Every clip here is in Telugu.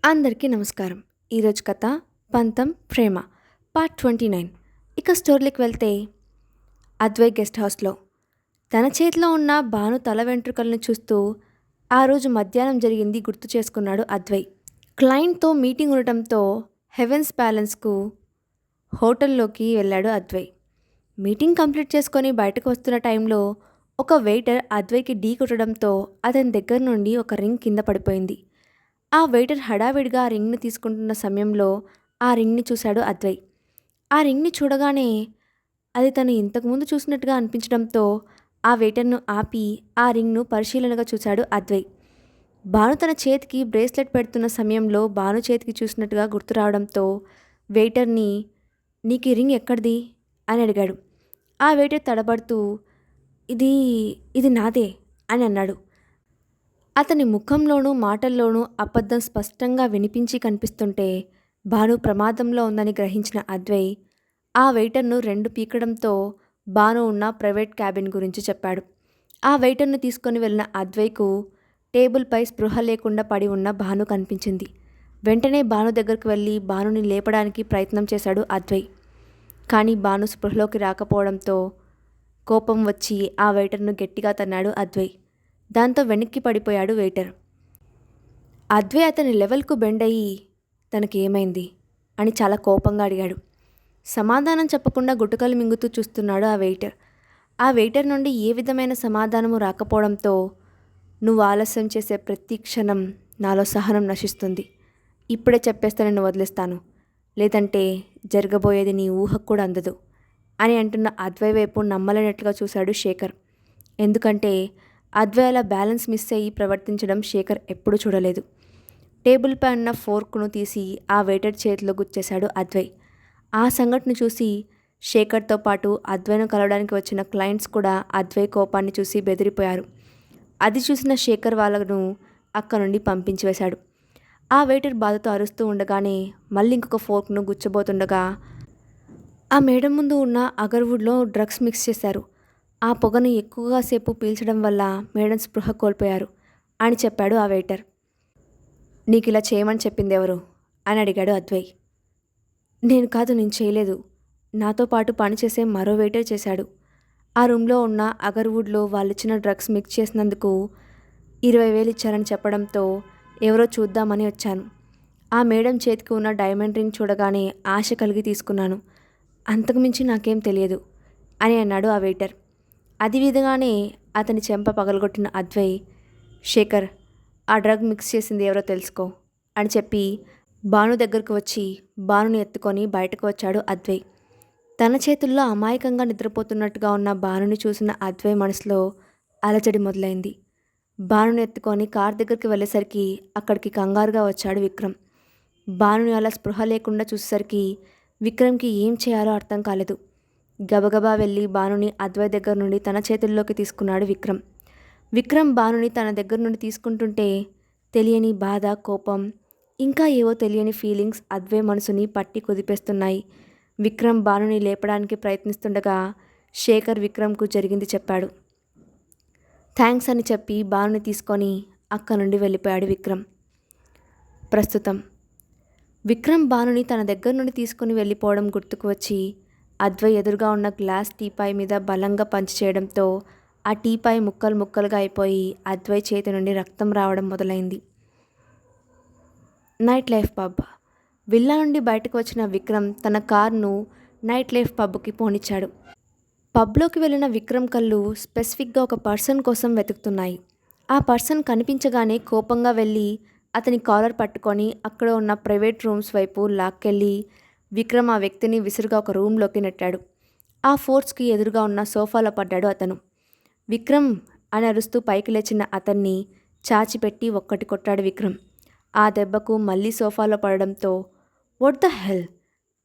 అందరికీ నమస్కారం. ఈరోజు కథ పంతం ప్రేమ పార్ట్ 29. ఇక స్టోరీకి వెళ్తే అద్వై గెస్ట్ హౌస్లో తన చేతిలో ఉన్న భాను తల వెంట్రుకలను చూస్తూ ఆ రోజు మధ్యాహ్నం జరిగింది గుర్తు చేసుకున్నాడు అద్వై. క్లయింట్తో మీటింగ్ ఉండటంతో హెవెన్స్ ప్యాలెస్కు హోటల్లోకి వెళ్ళాడు అద్వై. మీటింగ్ కంప్లీట్ చేసుకొని బయటకు వస్తున్న టైంలో ఒక వెయిటర్ అద్వైకి ఢీ కొట్టడంతో అతని దగ్గర నుండి ఒక రింగ్ కింద పడిపోయింది. ఆ వెయిటర్ హడావిడిగా ఆ రింగ్ని తీసుకుంటున్న సమయంలో ఆ రింగ్ని చూశాడు అద్వై. ఆ రింగ్ని చూడగానే అది తను ఇంతకుముందు చూసినట్టుగా అనిపించడంతో ఆ వెయిటర్ను ఆపి ఆ రింగ్ను పరిశీలనగా చూశాడు అద్వై. భాను తన చేతికి బ్రేస్లెట్ పెడుతున్న సమయంలో భాను చేతికి చూసినట్టుగా గుర్తు రావడంతో వెయిటర్ని నీకు ఈ రింగ్ ఎక్కడిది అని అడిగాడు. ఆ వెయిటర్ తడబడుతూ ఇది ఇది నాదే అని అన్నాడు. అతని ముఖంలోనూ మాటల్లోనూ అబద్ధం స్పష్టంగా వినిపించి కనిపిస్తుంటే భాను ప్రమాదంలో ఉందని గ్రహించిన అద్వై ఆ వెయిటర్ను 2 పీకడంతో భాను ఉన్న ప్రైవేట్ క్యాబిన్ గురించి చెప్పాడు. ఆ వెయిటర్ను తీసుకొని వెళ్ళిన అద్వైకు టేబుల్పై స్పృహ లేకుండా పడి ఉన్న భాను కనిపించింది. వెంటనే భాను దగ్గరకు వెళ్ళి భానుని లేపడానికి ప్రయత్నం చేశాడు అద్వై. కానీ భాను స్పృహలోకి రాకపోవడంతో కోపం వచ్చి ఆ వెయిటర్ను గట్టిగా తన్నాడు అద్వై. దాంతో వెనక్కి పడిపోయాడు వెయిటర్. అద్వై అతని లెవెల్కు బెండ్ అయ్యి తనకి ఏమైంది అని చాలా కోపంగా అడిగాడు. సమాధానం చెప్పకుండా గుటకలు మింగుతూ చూస్తున్నాడు ఆ వెయిటర్. ఆ వెయిటర్ నుండి ఏ విధమైన సమాధానము రాకపోవడంతో నువ్వు ఆలస్యం చేసే ప్రతి క్షణం నాలో సహనం నశిస్తుంది. ఇప్పుడే చెప్పేస్తే నేను వదిలేస్తాను, లేదంటే జరగబోయేది నీ ఊహకు కూడా అందదు అని అంటున్న అద్వై వైపు నమ్మలేనట్లుగా చూశాడు శేఖర్. ఎందుకంటే అద్వై అలా బ్యాలెన్స్ మిస్ అయ్యి ప్రవర్తించడం శేఖర్ ఎప్పుడూ చూడలేదు. టేబుల్పై ఉన్న ఫోర్క్ను తీసి ఆ వెయిటర్ చేతిలో గుచ్చేశాడు అద్వై. ఆ సంఘటన చూసి శేఖర్తో పాటు అద్వైను కలవడానికి వచ్చిన క్లయింట్స్ కూడా అద్వై కోపాన్ని చూసి బెదిరిపోయారు. అది చూసిన శేఖర్ వాళ్ళను అక్కడ నుండి పంపించి వేశాడు. ఆ వెయిటర్ బాధతో అరుస్తూ ఉండగానే మళ్ళీ ఇంకొక ఫోర్క్ను గుచ్చబోతుండగా ఆ మేడం ముందు ఉన్న అగర్వుడ్లో డ్రగ్స్ మిక్స్ చేశారు. ఆ పొగను ఎక్కువగా సేపు పీల్చడం వల్ల మేడం స్పృహ కోల్పోయారు అని చెప్పాడు ఆ వెయిటర్. నీకు ఇలా చేయమని చెప్పింది ఎవరు అని అడిగాడు అద్వై. నేను కాదు, నేను చేయలేదు. నాతో పాటు పనిచేసే మరో వెయిటర్ చేశాడు. ఆ రూమ్లో ఉన్న అగర్వుడ్లో వాళ్ళిచ్చిన డ్రగ్స్ మిక్స్ చేసినందుకు 20,000 ఇచ్చారని చెప్పడంతో ఎవరో చూద్దామని వచ్చాను. ఆ మేడం చేతికి ఉన్న డైమండ్ రింగ్ చూడగానే ఆశ కలిగి తీసుకున్నాను. అంతకుమించి నాకేం తెలియదు అని అన్నాడు ఆ వెయిటర్. అది విధంగానే అతని చెంప పగలగొట్టిన అద్వై, శేఖర్, ఆ డ్రగ్ మిక్స్ చేసింది ఎవరో తెలుసుకో అని చెప్పి భాను దగ్గరకు వచ్చి భానుని ఎత్తుకొని బయటకు వచ్చాడు అద్వై. తన చేతుల్లో అమాయకంగా నిద్రపోతున్నట్టుగా ఉన్న భానుని చూసిన అద్వై మనసులో అలజడి మొదలైంది. భానుని ఎత్తుకొని కార్ దగ్గరికి వెళ్ళేసరికి అక్కడికి కంగారుగా వచ్చాడు విక్రమ్. భానుని అలా స్పృహ లేకుండా చూసేసరికి విక్రమ్కి ఏం చేయాలో అర్థం కాలేదు. గబగబా వెళ్ళి భానుని అద్వై దగ్గర నుండి తన చేతుల్లోకి తీసుకున్నాడు విక్రమ్. విక్రమ్ భానుని తన దగ్గర నుండి తీసుకుంటుంటే తెలియని బాధ, కోపం, ఇంకా ఏవో తెలియని ఫీలింగ్స్ అద్వై మనసుని పట్టి కుదిపేస్తున్నాయి. విక్రమ్ భానుని లేపడానికి ప్రయత్నిస్తుండగా శేఖర్ విక్రమ్కు జరిగింది చెప్పాడు. థ్యాంక్స్ అని చెప్పి భానుని తీసుకొని అక్క నుండి వెళ్ళిపోయాడు విక్రమ్. ప్రస్తుతం విక్రమ్ భానుని తన దగ్గర నుండి తీసుకుని వెళ్ళిపోవడం గుర్తుకు వచ్చి అద్వై ఎదురుగా ఉన్న గ్లాస్ టీపాయ్ మీద బలంగా పంచి చేయడంతో ఆ టీపాయ్ ముక్కలు ముక్కలుగా అయిపోయి అద్వై చేతి నుండి రక్తం రావడం మొదలైంది. Night life pub. విల్లా నుండి బయటకు వచ్చిన విక్రమ్ తన కార్ను నైట్ లైఫ్ పబ్కి పోనిచ్చాడు. పబ్లోకి వెళ్ళిన విక్రమ్ కళ్ళు స్పెసిఫిక్గా ఒక పర్సన్ కోసం వెతుకుతున్నాయి. ఆ పర్సన్ కనిపించగానే కోపంగా వెళ్ళి అతని కాలర్ పట్టుకొని అక్కడ ఉన్న ప్రైవేట్ రూమ్స్ వైపు లాక్కెళ్ళి విక్రమ్ ఆ వ్యక్తిని విసురుగా ఒక రూమ్లోకి నెట్టాడు. ఆ ఫోర్స్కి ఎదురుగా ఉన్న సోఫాలో పడ్డాడు అతను. విక్రమ్ అని అరుస్తూ పైకి లేచిన అతన్ని చాచిపెట్టి ఒక్కటి కొట్టాడు విక్రమ్. ఆ దెబ్బకు మళ్ళీ సోఫాలో పడడంతో వాట్ ద హెల్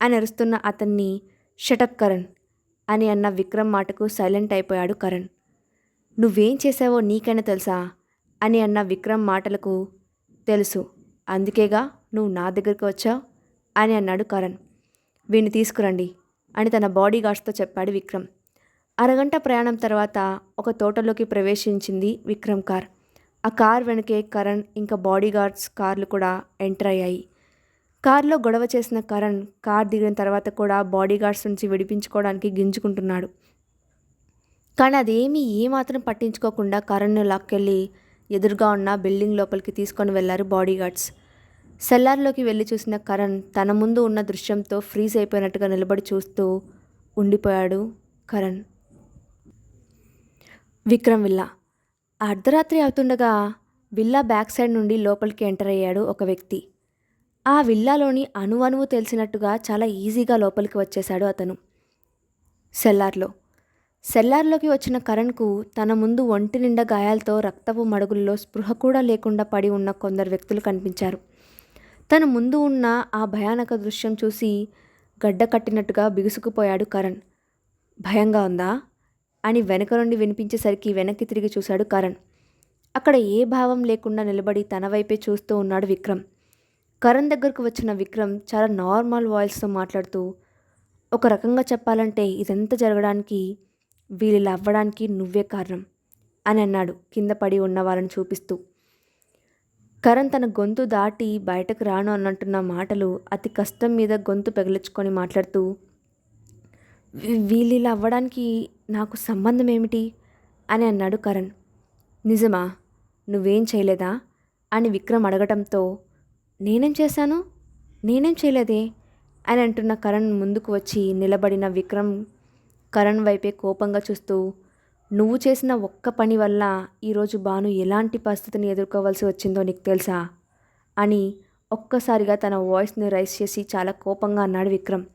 అని అరుస్తున్న అతన్ని షటప్ కరణ్ అని అన్న విక్రమ్ మాటకు సైలెంట్ అయిపోయాడు కరణ్. నువ్వేం చేశావో నీకైనా తెలుసా అని అన్న విక్రమ్ మాటలకు తెలుసు, అందుకేగా నువ్వు నా దగ్గరికి వచ్చావు అని అన్నాడు కరణ్. వీణ్ణి తీసుకురండి అని తన బాడీ గార్డ్స్తో చెప్పాడు విక్రమ్. అరగంట ప్రయాణం తర్వాత ఒక తోటలోకి ప్రవేశించింది విక్రమ్ కార్. ఆ కార్ వెనుకే కరణ్ ఇంకా బాడీగార్డ్స్ కార్లు కూడా ఎంటర్ అయ్యాయి. కార్లో గొడవ చేసిన కరణ్ కార్ దిగిన తర్వాత కూడా బాడీగార్డ్స్ నుంచి విడిపించుకోవడానికి గింజుకుంటున్నాడు. కానీ అదేమీ ఏమాత్రం పట్టించుకోకుండా కరణ్ను లాక్కెళ్ళి ఎదురుగా ఉన్న బిల్డింగ్ లోపలికి తీసుకొని వెళ్లారు బాడీగార్డ్స్. సెల్లార్లోకి వెళ్ళి చూసిన కరణ్ తన ముందు ఉన్న దృశ్యంతో ఫ్రీజ్ అయిపోయినట్టుగా నిలబడి చూస్తూ ఉండిపోయాడు కరణ్. విక్రమ్ విల్లా. అర్ధరాత్రి అవుతుండగా విల్లా బ్యాక్ సైడ్ నుండి లోపలికి ఎంటర్ అయ్యాడు ఒక వ్యక్తి. ఆ విల్లాలోని అణువణువు తెలిసినట్టుగా చాలా ఈజీగా లోపలికి వచ్చేశాడు అతను. సెల్లార్లోకి వచ్చిన కరణ్కు తన ముందు ఒంటి నిండా గాయాలతో రక్తపు మడుగుల్లో స్పృహ కూడా లేకుండా పడి ఉన్న కొందరు వ్యక్తులు కనిపించారు. తన ముందు ఉన్న ఆ భయానక దృశ్యం చూసి గడ్డ కట్టినట్టుగా బిగుసుకుపోయాడు కరణ్. భయంగా ఉందా అని వెనక నుండి వినిపించేసరికి వెనక్కి తిరిగి చూశాడు కరణ్. అక్కడ ఏ భావం లేకుండా నిలబడి తన వైపే చూస్తూ ఉన్నాడు విక్రమ్. కరణ్ దగ్గరకు వచ్చిన విక్రమ్ చాలా నార్మల్ వాయిస్తో మాట్లాడుతూ, ఒక రకంగా చెప్పాలంటే ఇదంతా జరగడానికి వీళ్ళిలా అవ్వడానికి నువ్వే కారణం అని అన్నాడు కింద పడి ఉన్న వాళ్ళని చూపిస్తూ. కరణ్ తన గొంతు దాటి బయటకు రాను అన్నట్టున్న మాటలు అతి కష్టం మీద గొంతు పెగిలించుకొని మాట్లాడుతూ, వీళ్ళిలా అవ్వడానికి నాకు సంబంధం ఏమిటి అని అన్నాడు కరణ్. నిజమా? నువ్వేం చేయలేదా అని విక్రమ్ అడగటంతో, నేనేం చేశాను? నేనేం చేయలేదే అని అంటున్న కరణ్ ముందుకు వచ్చి నిలబడిన విక్రమ్ కరణ్ వైపే కోపంగా చూస్తూ, నువ్వు చేసిన ఒక్క పని వల్ల ఈరోజు భాను ఎలాంటి పరిస్థితిని ఎదుర్కోవాల్సి వచ్చిందో నీకు తెలుసా అని ఒక్కసారిగా తన వాయిస్ని రైజ్ చేసి చాలా కోపంగా అన్నాడు విక్రమ్.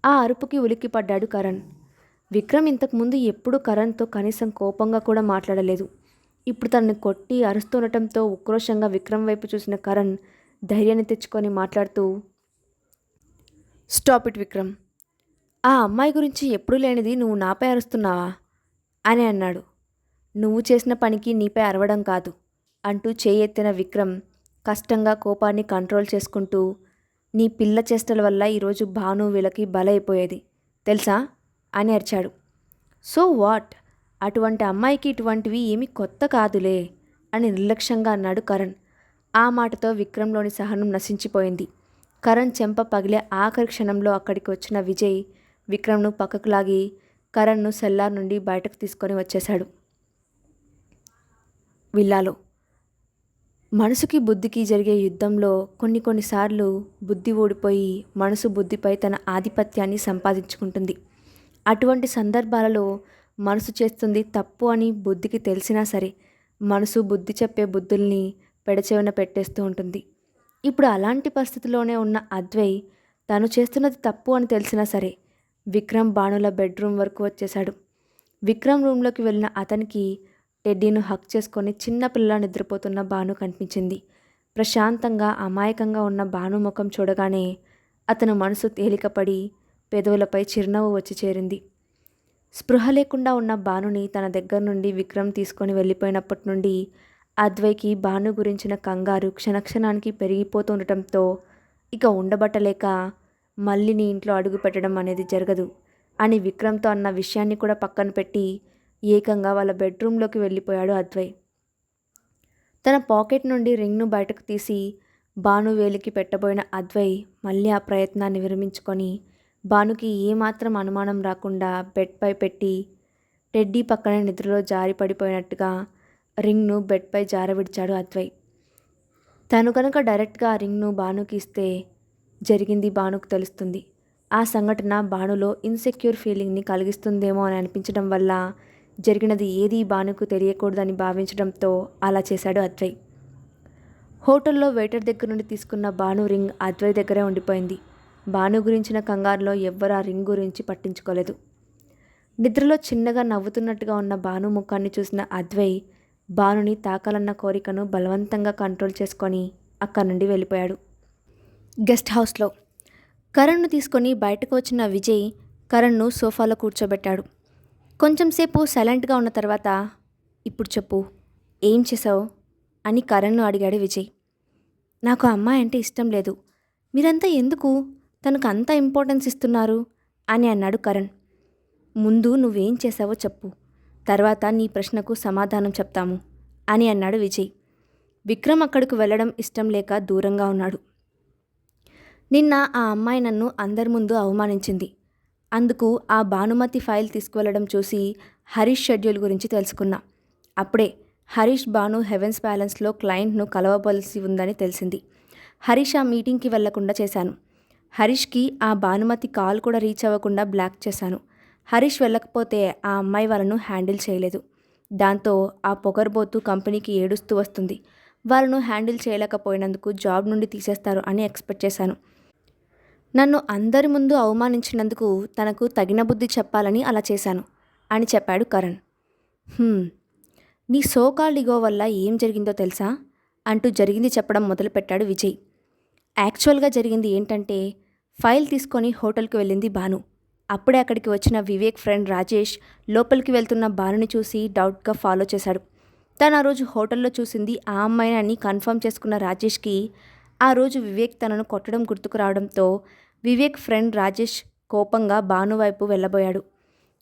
ఆ అరుపుకి ఉలిక్కిపడ్డాడు కరణ్. విక్రమ్ ఇంతకుముందు ఎప్పుడూ కరణ్తో కనీసం కోపంగా కూడా మాట్లాడలేదు. ఇప్పుడు తనని కొట్టి అరుస్తుండటంతో ఉక్రోషంగా విక్రమ్ వైపు చూసిన కరణ్ ధైర్యాన్ని తెచ్చుకొని మాట్లాడుతూ, స్టాప్ ఇట్ విక్రమ్. ఆ అమ్మాయి గురించి ఎప్పుడూ లేనిది నువ్వు నాపై అరుస్తున్నావా అని అన్నాడు. నువ్వు చేసిన పనికి నీపై అరవడం కాదు అంటూ చేయెత్తిన విక్రమ్ కష్టంగా కోపాన్ని కంట్రోల్ చేసుకుంటూ, నీ పిల్ల చేష్టల వల్ల ఈరోజు భాను వీళ్ళకి బలైపోయేది తెలుసా అని అరిచాడు. సో వాట్, అటువంటి అమ్మాయికి ఇటువంటివి ఏమీ కొత్త కాదులే అని నిర్లక్ష్యంగా అన్నాడు కరణ్. ఆ మాటతో విక్రమ్లోని సహనం నశించిపోయింది. కరణ్ చెంప పగిలే ఆఖరి క్షణంలో అక్కడికి వచ్చిన విజయ్ విక్రమ్ను పక్కకు లాగి కరణ్ను సెల్లార్ నుండి బయటకు తీసుకొని వచ్చేశాడు. విల్లాలో మనసుకి బుద్ధికి జరిగే యుద్ధంలో కొన్నిసార్లు బుద్ధి ఓడిపోయి మనసు బుద్ధిపై తన ఆధిపత్యాన్ని సంపాదించుకుంటుంది. అటువంటి సందర్భాలలో మనసు చేస్తుంది తప్పు అని బుద్ధికి తెలిసినా సరే మనసు బుద్ధి చెప్పే బుద్ధుల్ని పెడచెవిన పెట్టేస్తూ ఉంటుంది. ఇప్పుడు అలాంటి పరిస్థితిలోనే ఉన్న అద్వై తను చేస్తున్నది తప్పు అని తెలిసినా సరే విక్రమ్ భానుల బెడ్రూమ్ వరకు వచ్చేశాడు. విక్రమ్ రూమ్లోకి వెళ్ళిన అతనికి టెడ్డీను హక్ చేసుకొని చిన్న పిల్ల నిద్రపోతున్న భాను కనిపించింది. ప్రశాంతంగా అమాయకంగా ఉన్న భాను ముఖం చూడగానే అతను మనసు తేలికపడి పెదవులపై చిరునవ్వు వచ్చి చేరింది. స్పృహ లేకుండా ఉన్న భానుని తన దగ్గర నుండి విక్రమ్ తీసుకొని వెళ్ళిపోయినప్పటి నుండి అద్వైకి భాను గురించిన కంగారు క్షణక్షణానికి పెరిగిపోతుండటంతో ఇక ఉండబట్టలేక మళ్ళీ నీ ఇంట్లో అడుగు పెట్టడం అనేది జరగదు అని విక్రమ్తో అన్న విషయాన్ని కూడా పక్కన పెట్టి ఏకంగా వాళ్ళ బెడ్రూమ్లోకి వెళ్ళిపోయాడు అద్వై. తన పాకెట్ నుండి రింగ్ను బయటకు తీసి భాను వేలికి పెట్టబోయిన అద్వై మళ్ళీ ఆ ప్రయత్నాన్ని విరమించుకొని భానుకి ఏమాత్రం అనుమానం రాకుండా బెడ్పై పెట్టి టెడ్డీ పక్కనే నిద్రలో జారి పడిపోయినట్టుగా రింగ్ను బెడ్పై జారవిడిచాడు అద్వై. తను కనుక డైరెక్ట్గా ఆ రింగ్ను భానుకి ఇస్తే జరిగింది భానుకు తెలుస్తుంది. ఆ సంఘటన భానులో ఇన్సెక్యూర్ ఫీలింగ్ని కలిగిస్తుందేమో అని అనిపించడం వల్ల జరిగినది ఏదీ భానుకు తెలియకూడదని భావించడంతో అలా చేశాడు అద్వై. హోటల్లో వెయిటర్ దగ్గర నుండి తీసుకున్న భాను రింగ్ అద్వై దగ్గరే ఉండిపోయింది. భాను గురించిన కంగారులో ఎవ్వరు ఆ రింగ్ గురించి పట్టించుకోలేదు. నిద్రలో చిన్నగా నవ్వుతున్నట్టుగా ఉన్న భాను ముఖాన్ని చూసిన అద్వై భానుని తాకాలన్న కోరికను బలవంతంగా కంట్రోల్ చేసుకొని అక్కడి నుండి వెళ్ళిపోయాడు. గెస్ట్ హౌస్లో కరణ్ను తీసుకొని బయటకు వచ్చిన విజయ్ కరణ్ను సోఫాలో కూర్చోబెట్టాడు. కొంచెంసేపు సైలెంట్గా ఉన్న తర్వాత, ఇప్పుడు చెప్పు ఏం చేసావు అని కరణ్ను అడిగాడు విజయ్. నాకు ఆ అమ్మాయి అంటే ఇష్టం లేదు, మీరంతా ఎందుకు తనకు అంత ఇంపార్టెన్స్ ఇస్తున్నారు అని అన్నాడు కరణ్. ముందు నువ్వేం చేసావో చెప్పు, తర్వాత నీ ప్రశ్నకు సమాధానం చెప్తాము అని అన్నాడు విజయ్. విక్రమ్ అక్కడికి వెళ్ళడం ఇష్టం లేక దూరంగా ఉన్నాడు. నిన్న ఆ అమ్మాయి నన్ను అందరి ముందు అవమానించింది. అందుకు ఆ భానుమతి ఫైల్ తీసుకువెళ్ళడం చూసి హరీష్ షెడ్యూల్ గురించి తెలుసుకున్నా. అప్పుడే హరీష్ భాను హెవెన్స్ ప్యాలెస్లో క్లయింట్ను కలవవలసి ఉందని తెలిసింది. హరీష్ ఆ మీటింగ్కి వెళ్లకుండా చేశాను. హరీష్కి ఆ భానుమతి కాల్ కూడా రీచ్ అవ్వకుండా బ్లాక్ చేశాను. హరీష్ వెళ్ళకపోతే ఆ అమ్మాయి వాళ్ళను హ్యాండిల్ చేయలేదు. దాంతో ఆ పొగర్బోతు కంపెనీకి ఏడుస్తూ వస్తుంది. వాళ్ళను హ్యాండిల్ చేయలేకపోయినందుకు జాబ్ నుండి తీసేస్తారు అని ఎక్స్పెక్ట్ చేశాను. నన్ను అందరి ముందు అవమానించినందుకు తనకు తగిన బుద్ధి చెప్పాలని అలా చేశాను అని చెప్పాడు కరణ్. నీ సోకాల్డ్ ఇగో వల్ల ఏం జరిగిందో తెలుసా అంటూ జరిగింది చెప్పడం మొదలుపెట్టాడు విజయ్. యాక్చువల్గా జరిగింది ఏంటంటే, ఫైల్ తీసుకొని హోటల్కి వెళ్ళింది భాను. అప్పుడే అక్కడికి వచ్చిన వివేక్ ఫ్రెండ్ రాజేష్ లోపలికి వెళ్తున్న భానుని చూసి డౌట్గా ఫాలో చేశాడు. తను ఆ రోజు హోటల్లో చూసింది ఆ అమ్మాయిని కన్ఫర్మ్ చేసుకున్న రాజేష్కి ఆ రోజు వివేక్ తనను కొట్టడం గుర్తుకు రావడంతో వివేక్ ఫ్రెండ్ రాజేష్ కోపంగా భాను వైపు వెళ్ళబోయాడు.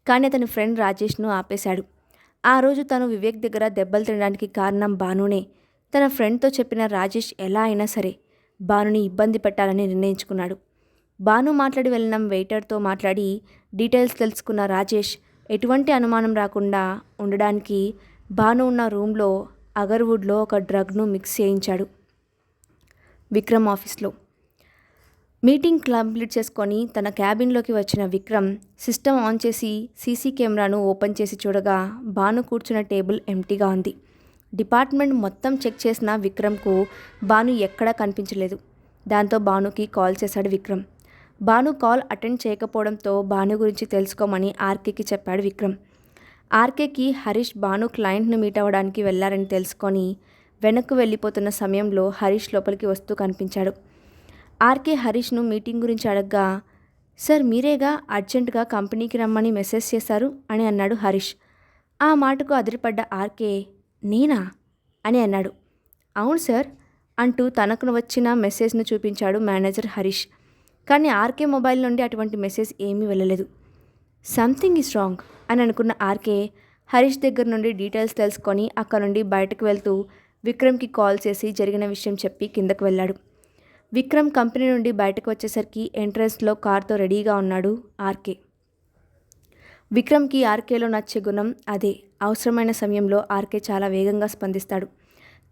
కానీ అతని ఫ్రెండ్ రాజేష్ను ఆపేశాడు. ఆ రోజు తను వివేక్ దగ్గర దెబ్బలు తినడానికి కారణం భానునే. తన ఫ్రెండ్తో చెప్పిన రాజేష్ ఎలా అయినా సరే భానుని ఇబ్బంది పెట్టాలని నిర్ణయించుకున్నాడు. భాను మాట్లాడి వెళ్ళిన వెయిటర్తో మాట్లాడి డీటెయిల్స్ తెలుసుకున్న రాజేష్ ఎటువంటి అనుమానం రాకుండా ఉండడానికి భాను ఉన్న రూమ్లో అగర్వుడ్లో ఒక డ్రగ్ను మిక్స్ చేయించాడు. విక్రమ్ ఆఫీస్లో మీటింగ్ కంప్లీట్ చేసుకొని తన క్యాబిన్లోకి వచ్చిన విక్రమ్ సిస్టమ్ ఆన్ చేసి సీసీ కెమెరాను ఓపెన్ చేసి చూడగా భాను కూర్చున్న టేబుల్ ఎంటీగా ఉంది. డిపార్ట్మెంట్ మొత్తం చెక్ చేసిన విక్రమ్కు భాను ఎక్కడా కనిపించలేదు. దాంతో భానుకి కాల్ చేశాడు విక్రమ్. భాను కాల్ అటెండ్ చేయకపోవడంతో భాను గురించి తెలుసుకోమని ఆర్కేకి చెప్పాడు విక్రమ్. ఆర్కేకి హరీష్ భాను క్లయింట్ను మీట్ అవ్వడానికి వెళ్లారని తెలుసుకొని వెనక్కు వెళ్ళిపోతున్న సమయంలో హరీష్ లోపలికి వస్తూ కనిపించాడు. ఆర్కే హరీష్ను మీటింగ్ గురించి అడగ్గా, సార్ మీరేగా అర్జెంటుగా కంపెనీకి రమ్మని మెసేజ్ చేశారు అని అన్నాడు హరీష్. ఆ మాటకు అదిరిపడ్డ ఆర్కే, నేనా అని అన్నాడు. అవును సార్ అంటూ తనకు వచ్చిన మెసేజ్ను చూపించాడు మేనేజర్ హరీష్. కానీ ఆర్కే మొబైల్ నుండి అటువంటి మెసేజ్ ఏమీ వెళ్ళలేదు. సంథింగ్ ఈజ్ రాంగ్ అని అనుకున్న ఆర్కే హరీష్ దగ్గర నుండి డీటెయిల్స్ తెలుసుకొని అక్కడ నుండి బయటకు వెళ్తూ విక్రమ్కి కాల్ చేసి జరిగిన విషయం చెప్పి కిందకు వెళ్ళాడు. విక్రమ్ కంపెనీ నుండి బయటకు వచ్చేసరికి ఎంట్రన్స్లో కార్తో రెడీగా ఉన్నాడు ఆర్కే. విక్రమ్కి ఆర్కేలో నచ్చే గుణం అదే. అవసరమైన సమయంలో ఆర్కే చాలా వేగంగా స్పందిస్తాడు.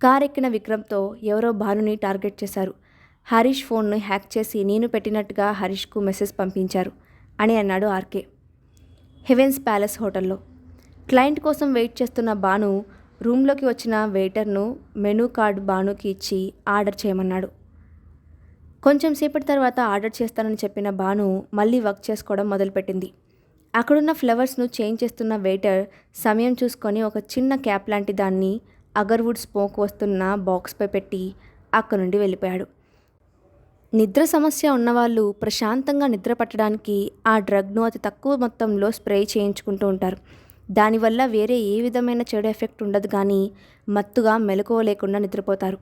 కార్ ఎక్కిన విక్రమ్తో ఎవరో భానుని టార్గెట్ చేశారు. హరీష్ ఫోన్ను హ్యాక్ చేసి నేను పెట్టినట్టుగా హరీష్కు మెసేజ్ పంపించారు అని అన్నాడు ఆర్కే. హెవెన్స్ ప్యాలెస్ హోటల్లో క్లయింట్ కోసం వెయిట్ చేస్తున్న భాను రూమ్లోకి వచ్చిన వెయిటర్ను మెనూ కార్డు భానుకి ఇచ్చి ఆర్డర్ చేయమన్నాడు. కొంచెం సేపటి తర్వాత ఆర్డర్ చేస్తానని చెప్పిన భాను మళ్ళీ వర్క్ చేసుకోవడం మొదలుపెట్టింది. అక్కడున్న ఫ్లవర్స్ను చేంజ్ చేస్తున్న వెయిటర్ సమయం చూసుకొని ఒక చిన్న క్యాప్ లాంటి దాన్ని అగర్వుడ్ స్మోక్ వస్తున్న బాక్స్పై పెట్టి అక్కడి నుండి వెళ్ళిపోయాడు. నిద్ర సమస్య ఉన్నవాళ్ళు ప్రశాంతంగా నిద్ర పట్టడానికి ఆ డ్రగ్ను అతి తక్కువ మొత్తంలో స్ప్రే చేయించుకుంటూ ఉంటారు. దానివల్ల వేరే ఏ విధమైన చెడు ఎఫెక్ట్ ఉండదు, కానీ మత్తుగా మెలకువ లేకుండా నిద్రపోతారు.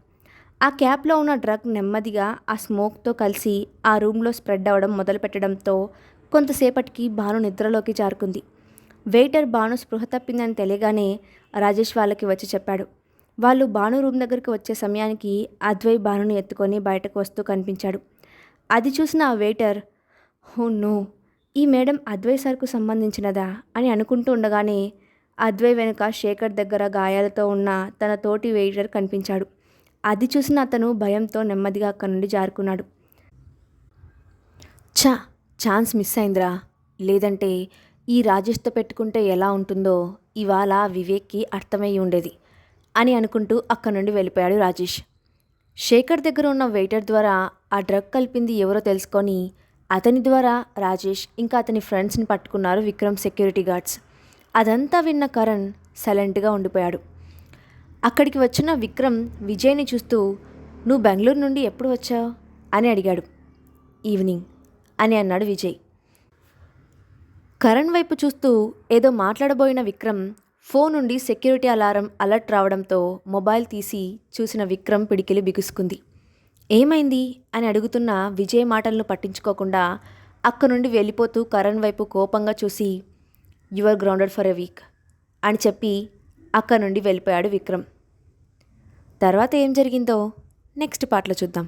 ఆ క్యాప్లో ఉన్న డ్రగ్ నెమ్మదిగా ఆ స్మోక్తో కలిసి ఆ రూమ్లో స్ప్రెడ్ అవ్వడం మొదలుపెట్టడంతో కొంతసేపటికి భాను నిద్రలోకి జారుకుంది. వెయిటర్ భాను స్పృహ తప్పిందని తెలియగానే రాజేష్ వాళ్ళకి వచ్చి చెప్పాడు. వాళ్ళు భాను రూమ్ దగ్గరికి వచ్చే సమయానికి అద్వై భానుని ఎత్తుకొని బయటకు వస్తూ కనిపించాడు. అది చూసిన ఆ వెయిటర్, హో నో, ఈ మేడం అద్వై సార్కు సంబంధించినదా అని అనుకుంటూ ఉండగానే అద్వై వెనుక శేఖర్ దగ్గర గాయాలతో ఉన్న తన తోటి వెయిటర్ కనిపించాడు. అది చూసిన అతను భయంతో నెమ్మదిగా అక్కడి నుండి జారుకున్నాడు. ఛాన్స్ మిస్ అయిందిరా, లేదంటే ఈ రాజేష్తో పెట్టుకుంటే ఎలా ఉంటుందో ఇవాళ వివేక్కి అర్థమయ్యి ఉండేది అని అనుకుంటూ అక్కడి నుండి వెళ్ళిపోయాడు రాజేష్. శేఖర్ దగ్గర ఉన్న వెయిటర్ ద్వారా ఆ డ్రగ్ కలిపింది ఎవరో తెలుసుకొని అతని ద్వారా రాజేష్ ఇంకా అతని ఫ్రెండ్స్ని పట్టుకున్నారు విక్రమ్ సెక్యూరిటీ గార్డ్స్. అదంతా విన్న కరణ్ సైలెంట్గా ఉండిపోయాడు. అక్కడికి వచ్చిన విక్రమ్ విజయ్ని చూస్తూ, నువ్వు బెంగళూరు నుండి ఎప్పుడు వచ్చావు అని అడిగాడు. ఈవినింగ్ అని అన్నాడు విజయ్. కరణ్ వైపు చూస్తూ ఏదో మాట్లాడబోయిన విక్రమ్ ఫోన్ నుండి సెక్యూరిటీ అలారం అలర్ట్ రావడంతో మొబైల్ తీసి చూసిన విక్రమ్ పిడికిలి బిగుసుకుంది. ఏమైంది అని అడుగుతున్న విజయ్ మాటలను పట్టించుకోకుండా అక్కడి నుండి వెళ్ళిపోతూ కరణ్ వైపు కోపంగా చూసి, you are grounded for a week అని చెప్పి అక్కడి నుండి వెళ్ళిపోయాడు విక్రమ్. తర్వాత ఏం జరిగిందో నెక్స్ట్ పార్ట్లో చూద్దాం.